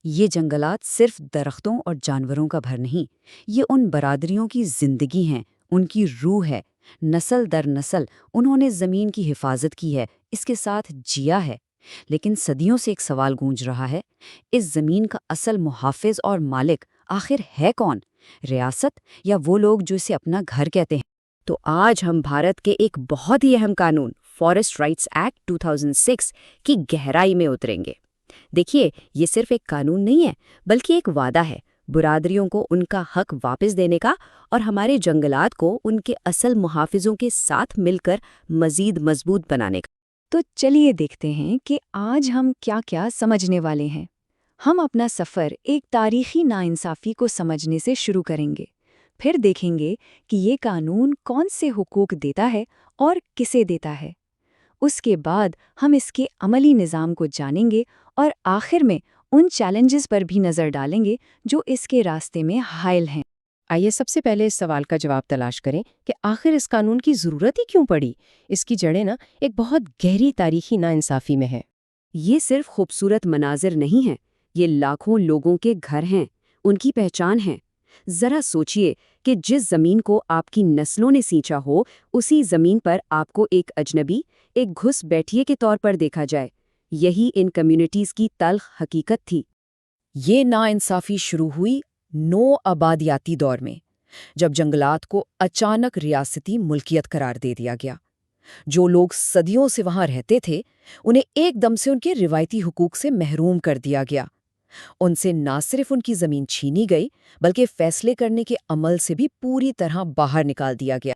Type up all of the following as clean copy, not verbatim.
یہ جنگلات صرف درختوں اور جانوروں کا گھر نہیں، یہ ان برادریوں کی زندگی ہیں، ان کی روح ہے۔ نسل در نسل انہوں نے زمین کی حفاظت کی ہے، اس کے ساتھ جیا ہے۔ لیکن صدیوں سے ایک سوال گونج رہا ہے، اس زمین کا اصل محافظ اور مالک آخر ہے کون؟ ریاست یا وہ لوگ جو اسے اپنا گھر کہتے ہیں؟ تو آج ہم بھارت کے ایک بہت ہی اہم قانون فارسٹ رائٹس ایکٹ 2006 کی گہرائی میں اتریں گے۔ دیکھیے، یہ صرف ایک قانون نہیں ہے، بلکہ ایک وعدہ ہے برادریوں کو ان کا حق واپس دینے کا اور ہمارے جنگلات کو ان کے اصل محافظوں کے ساتھ مل کر مزید مضبوط بنانے کا۔ تو چلیے دیکھتے ہیں کہ آج ہم کیا کیا سمجھنے والے ہیں۔ ہم اپنا سفر ایک تاریخی ناانصافی کو سمجھنے سے شروع کریں گے، پھر دیکھیں گے کہ یہ قانون کون سے حقوق دیتا ہے اور کسے دیتا ہے۔ اس کے بعد ہم اس کے عملی نظام کو جانیں گے اور آخر میں ان چیلنجز پر بھی نظر ڈالیں گے جو اس کے راستے میں حائل ہیں۔ آئیے سب سے پہلے اس سوال کا جواب تلاش کریں کہ آخر اس قانون کی ضرورت ہی کیوں پڑی؟ اس کی جڑیں ایک بہت گہری تاریخی ناانصافی میں ہے۔ یہ صرف خوبصورت مناظر نہیں ہیں، یہ لاکھوں لوگوں کے گھر ہیں، ان کی پہچان ہے۔ ذرا سوچئے کہ جس زمین کو آپ کی نسلوں نے سینچا ہو، اسی زمین پر آپ کو ایک اجنبی، ایک گھس بیٹھیے کے طور پر دیکھا جائے۔ یہی ان کمیونٹیز کی تلخ حقیقت تھی۔ یہ ناانصافی شروع ہوئی نو آبادیاتی دور میں، جب جنگلات کو اچانک ریاستی ملکیت قرار دے دیا گیا۔ جو لوگ صدیوں سے وہاں رہتے تھے، انہیں ایک دم سے ان کے روایتی حقوق سے محروم کر دیا گیا۔ ان سے نہ صرف ان کی زمین چھینی گئی، بلکہ فیصلے کرنے کے عمل سے بھی پوری طرح باہر نکال دیا گیا۔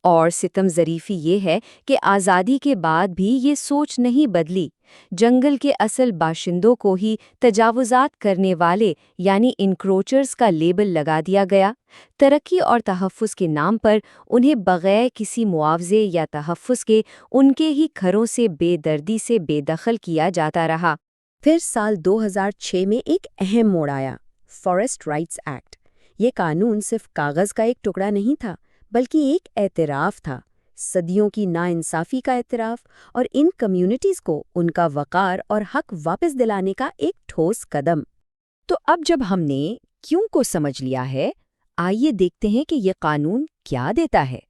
اور ستم ظریفی یہ ہے کہ آزادی کے بعد بھی یہ سوچ نہیں بدلی۔ جنگل کے اصل باشندوں کو ہی تجاوزات کرنے والے یعنی انکروچرز کا لیبل لگا دیا گیا۔ ترقی اور تحفظ کے نام پر انہیں بغیر کسی معاوضے یا تحفظ کے ان کے ہی گھروں سے بے دردی سے بے دخل کیا جاتا رہا۔ پھر سال 2006 میں ایک اہم موڑ آیا، فارسٹ رائٹس ایکٹ۔ یہ قانون صرف کاغذ کا ایک ٹکڑا نہیں تھا، بلکہ ایک اعتراف تھا، صدیوں کی ناانصافی کا اعتراف، اور ان کمیونٹیز کو ان کا وقار اور حق واپس دلانے کا ایک ٹھوس قدم۔ تو اب جب ہم نے کیوں کو سمجھ لیا ہے، آئیے دیکھتے ہیں کہ یہ قانون کیا دیتا ہے۔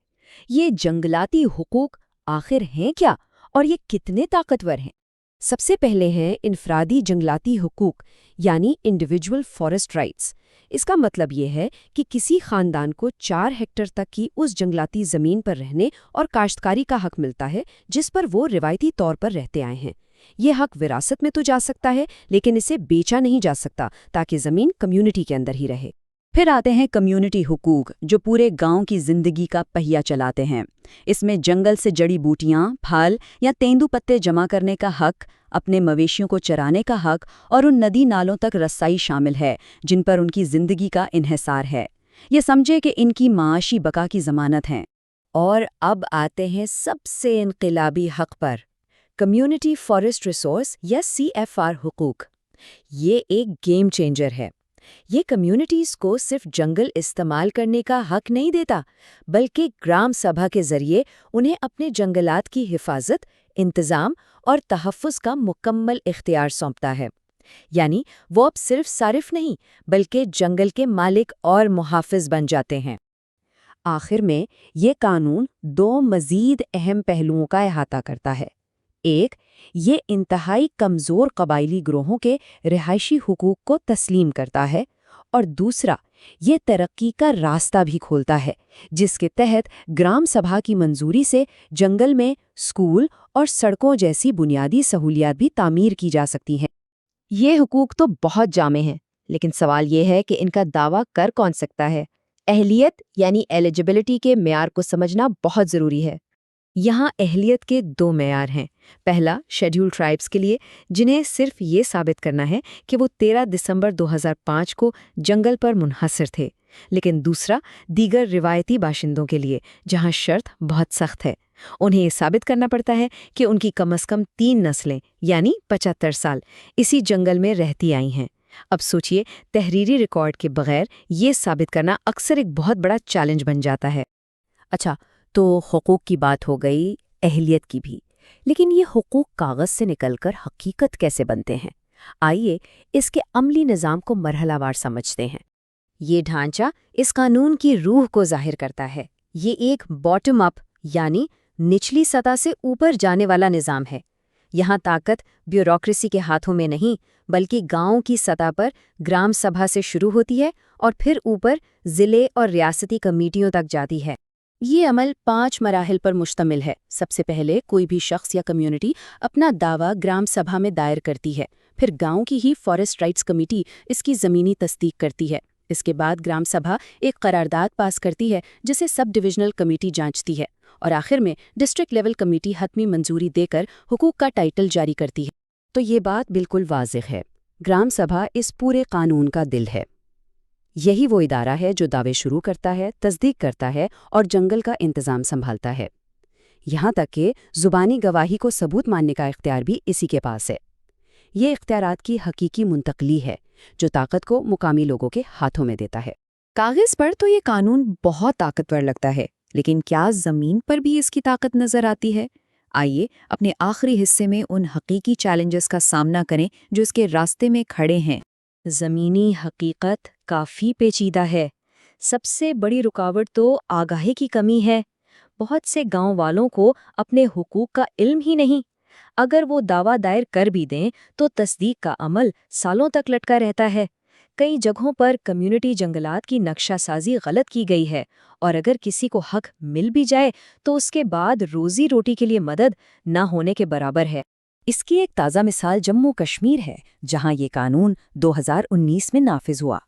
یہ جنگلاتی حقوق آخر ہیں کیا اور یہ کتنے طاقتور ہیں؟ سب سے پہلے ہے انفرادی جنگلاتی حقوق، یعنی انڈیویجول فارسٹ رائٹس۔ اس کا مطلب یہ ہے کہ کسی خاندان کو 4 ہیکٹر تک کی اس جنگلاتی زمین پر رہنے اور کاشتکاری کا حق ملتا ہے جس پر وہ روایتی طور پر رہتے آئے ہیں۔ یہ حق وراثت میں تو جا سکتا ہے، لیکن اسے بیچا نہیں جا سکتا تاکہ زمین کمیونٹی کے اندر ہی رہے۔ پھر آتے ہیں کمیونٹی حقوق، جو پورے گاؤں کی زندگی کا پہیہ چلاتے ہیں۔ اس میں جنگل سے جڑی بوٹیاں، پھل یا تیندو پتے جمع کرنے کا حق، اپنے مویشیوں کو چرانے کا حق اور ان ندی نالوں تک رسائی شامل ہے جن پر ان کی زندگی کا انحصار ہے۔ یہ سمجھے کہ ان کی معاشی بقا کی ضمانت ہیں۔ اور اب آتے ہیں سب سے انقلابی حق پر، کمیونٹی فارسٹ ریسورس یا CFR حقوق۔ یہ ایک گیم چینجر ہے۔ یہ کمیونٹیز کو صرف جنگل استعمال کرنے کا حق نہیں دیتا، بلکہ گرام سبھا کے ذریعے انہیں اپنے جنگلات کی حفاظت، انتظام اور تحفظ کا مکمل اختیار سونپتا ہے۔ یعنی وہ اب صرف صارف نہیں، بلکہ جنگل کے مالک اور محافظ بن جاتے ہیں۔ آخر میں یہ قانون 2 مزید اہم پہلوؤں کا احاطہ کرتا ہے۔ ایک، یہ انتہائی کمزور قبائلی گروہوں کے رہائشی حقوق کو تسلیم کرتا ہے، اور دوسرا، یہ ترقی کا راستہ بھی کھولتا ہے، جس کے تحت گرام سبھا کی منظوری سے جنگل میں اسکول اور سڑکوں جیسی بنیادی سہولیات بھی تعمیر کی جا سکتی ہیں۔ یہ حقوق تو بہت جامع ہیں، لیکن سوال یہ ہے کہ ان کا دعویٰ کر کون سکتا ہے؟ اہلیت یعنی ایلیجبلٹی کے معیار کو سمجھنا بہت ضروری ہے۔ یہاں اہلیت کے 2 معیار ہیں۔ پہلا، شیڈیول ٹرائبز کے لیے، جنہیں صرف یہ ثابت کرنا ہے کہ وہ 13 دسمبر 2005 کو جنگل پر منحصر تھے، لیکن دوسرا، دیگر روایتی باشندوں کے لیے، جہاں شرط بہت سخت ہے۔ انہیں یہ ثابت کرنا پڑتا ہے کہ ان کی کم از کم 3 نسلیں یعنی 75 سال اسی جنگل میں رہتی آئی ہیں۔ اب سوچئے، تحریری ریکارڈ کے بغیر یہ ثابت کرنا اکثر ایک بہت بڑا چیلنج بن جاتا ہے۔ اچھا، تو حقوق کی بات ہو گئی، اہلیت کی بھی، لیکن یہ حقوق کاغذ سے نکل کر حقیقت کیسے بنتے ہیں؟ آئیے اس کے عملی نظام کو مرحلہ وار سمجھتے ہیں۔ یہ ڈھانچہ اس قانون کی روح کو ظاہر کرتا ہے۔ یہ ایک باٹم اپ یعنی نچلی سطح سے اوپر جانے والا نظام ہے۔ یہاں طاقت بیوروکریسی کے ہاتھوں میں نہیں بلکہ گاؤں کی سطح پر گرام سبھا سے شروع ہوتی ہے اور پھر اوپر ضلع اور ریاستی کمیٹیوں تک جاتی ہے۔ یہ عمل 5 مراحل پر مشتمل ہے۔ سب سے پہلے کوئی بھی شخص یا کمیونٹی اپنا دعویٰ گرام سبھا میں دائر کرتی ہے، پھر گاؤں کی ہی فارسٹ رائٹس کمیٹی اس کی زمینی تصدیق کرتی ہے۔ اس کے بعد گرام سبھا ایک قرارداد پاس کرتی ہے جسے سب ڈویژنل کمیٹی جانچتی ہے، اور آخر میں ڈسٹرکٹ لیول کمیٹی حتمی منظوری دے کر حقوق کا ٹائٹل جاری کرتی ہے۔ تو یہ بات بالکل واضح ہے، گرام سبھا اس پورے قانون کا دل ہے۔ یہی وہ ادارہ ہے جو دعوے شروع کرتا ہے، تصدیق کرتا ہے اور جنگل کا انتظام سنبھالتا ہے۔ یہاں تک کہ زبانی گواہی کو ثبوت ماننے کا اختیار بھی اسی کے پاس ہے۔ یہ اختیارات کی حقیقی منتقلی ہے جو طاقت کو مقامی لوگوں کے ہاتھوں میں دیتا ہے۔ کاغذ پر تو یہ قانون بہت طاقتور لگتا ہے، لیکن کیا زمین پر بھی اس کی طاقت نظر آتی ہے؟ آئیے اپنے آخری حصے میں ان حقیقی چیلنجز کا سامنا کریں جو اس کے راستے میں کھڑے ہیں۔ زمینی حقیقت کافی پیچیدہ ہے۔ سب سے بڑی رکاوٹ تو آگاہی کی کمی ہے۔ بہت سے گاؤں والوں کو اپنے حقوق کا علم ہی نہیں۔ اگر وہ دعویٰ دائر کر بھی دیں تو تصدیق کا عمل سالوں تک لٹکا رہتا ہے۔ کئی جگہوں پر کمیونٹی جنگلات کی نقشہ سازی غلط کی گئی ہے، اور اگر کسی کو حق مل بھی جائے تو اس کے بعد روزی روٹی کے لیے مدد نہ ہونے کے برابر ہے۔ اس کی ایک تازہ مثال جموں کشمیر ہے، جہاں یہ قانون 2019 میں نافذ ہوا۔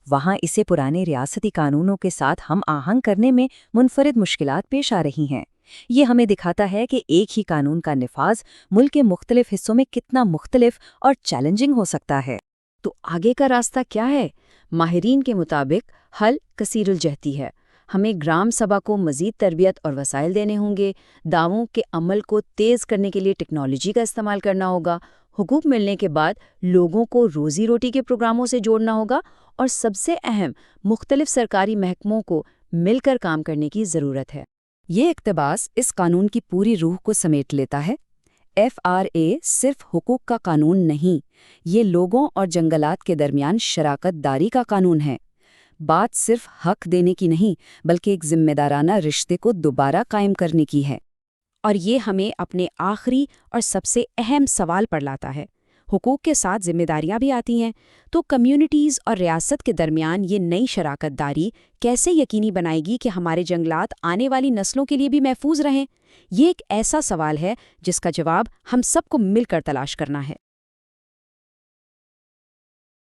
وہاں اسے پرانے ریاستی قانونوں کے ساتھ ہم آہنگ کرنے میں منفرد مشکلات پیش آ رہی ہیں۔ یہ ہمیں دکھاتا ہے کہ ایک ہی قانون کا نفاذ ملک کے مختلف حصوں میں کتنا مختلف اور چیلنجنگ ہو سکتا ہے۔ تو آگے کا راستہ کیا ہے؟ ماہرین کے مطابق حل کثیر الجہتی ہے۔ ہمیں گرام سبھا کو مزید تربیت اور وسائل دینے ہوں گے، دعووں کے عمل کو تیز کرنے کے لیے ٹیکنالوجی کا استعمال کرنا ہوگا، حقوق ملنے کے بعد لوگوں کو روزی روٹی کے پروگراموں سے جوڑنا ہوگا، اور سب سے اہم، مختلف سرکاری محکموں کو مل کر کام کرنے کی ضرورت ہے۔ یہ اقتباس اس قانون کی پوری روح کو سمیٹ لیتا ہے۔ FRA صرف حقوق کا قانون نہیں، یہ لوگوں اور جنگلات کے درمیان شراکت داری کا قانون ہے۔ بات صرف حق دینے کی نہیں بلکہ ایک ذمہ دارانہ رشتے کو دوبارہ قائم کرنے کی ہے۔ اور یہ ہمیں اپنے آخری اور سب سے اہم سوال پر لاتا ہے۔ حقوق کے ساتھ ذمہ داریاں بھی آتی ہیں، تو کمیونٹیز اور ریاست کے درمیان یہ نئی شراکت داری کیسے یقینی بنائے گی کہ ہمارے جنگلات آنے والی نسلوں کے لیے بھی محفوظ رہیں؟ یہ ایک ایسا سوال ہے جس کا جواب ہم سب کو مل کر تلاش کرنا ہے۔